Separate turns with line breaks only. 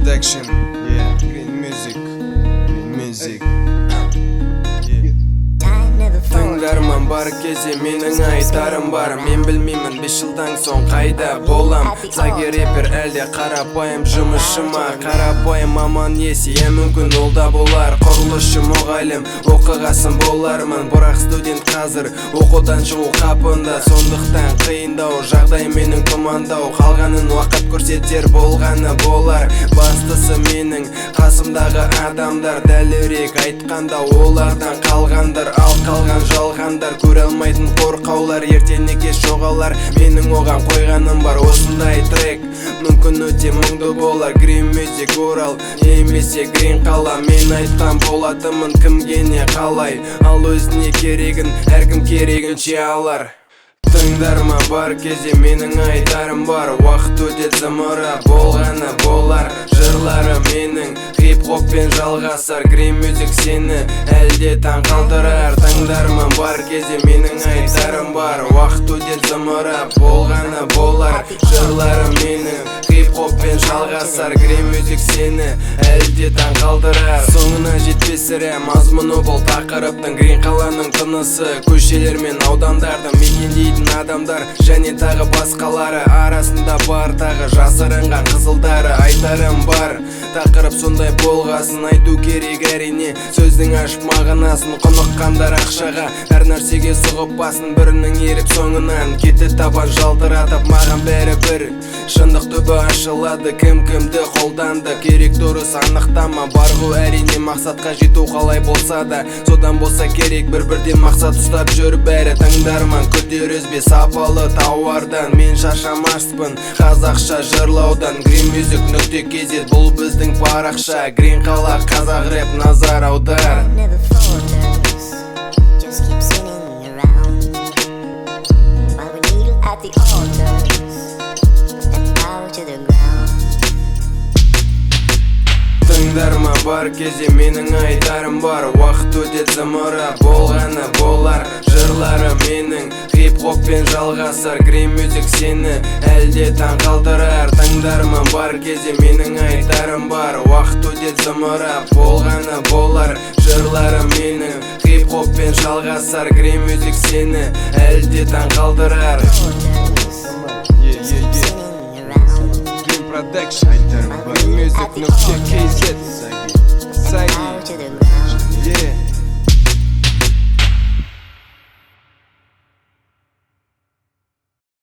Production, yeah, Green Music, Green Music. Тыңдарман бар кезде менің айтарым бар. Мен білмеймін 5 жылдан соң қайда болам. Саги рэпер әлде қарапайым жұмысшы ма? Қарапайым маман есе, мүмкін ол да болар. Құрылысшы мұғалім, оқығасын болармын. Бірақ студент қазір оқудан шығу қапында. Сондықтан қиындау, жағдай менің тұмандау. Қалғанын уақыт көрсетер болғаны болар. Бастысы менің қасымдағы адамдар. Дәлірек айтқанда олардан қалғандар. Ал қалған жалғандар, көре алмайтын қорқаулар. Ертеңіне кеш жоғалар, менің оған қойғаным бар. Осындай трек мүмкін өте мұңды болар. Green Music Орал немесе Green қала. Мен айтқан болатымын кімге не қалай. Ал өзіне керегін әркім керегінше алар. Тыңдарма бар кезде менің айтарым бар. Уақыт өтеді зымыра болғаны болар. Жырлары менің хип-хоппен жалғасар. Green Music сені әлде таң қалдырар. Тыңдарма бар кезде менің айтарым бар. Уақыт өтеді зымыра болғаны болар. Жырлары менің хип-хоппен жалғасар. Green Music сені әлде таң қалдырар. Соңына жетпесірі мазмұны бұл тақырыптың. Green қаланың тынысы, көшелер мен аудандарды мекендейтін адамдар және тағы басқалары. Арасында бар тағы жасырынған қызылдары. Айтарым бар, тақырып сондай болғасын. Айту керек әрине, сөздің ашып мағынасын. Құныққандар ақшаға әр нәрсеге сұғып басын. Бірінің еріп соңынан кетті табан жалтыратып. Маған бәрі бір, шындық түбі ашылады. Кім кімді қолданды, керек дұрыс анықтама. Барғу әрине мақсатқа жету қалай болса да. Содан болса керек бір-бірден мақсат ұстап жүр бәрі. Тыңдарман күдер үзбе сапалы тауардан. Мен шаршамаспын қазақша жырлаудан. Green Music .kz бұл біздің парақша. Green қала қазақ рэп назар аудар. Тыңдарма бар кезде менің айтарым бар. Уақыт өтеді зымыра болғаны болар. Жырлары менің хип-хоппен жалғасар. Green Music сені әлде таң қалдырар. Тыңдарма бар кезде менің айтарым бар. Уақыт өтеді зымыра болғаны болар. Жырлары менің хип-хоппен жалғасар. Green Music сені әлде таң қалдырар. Production, Green Music .kz, Sagi, yeah.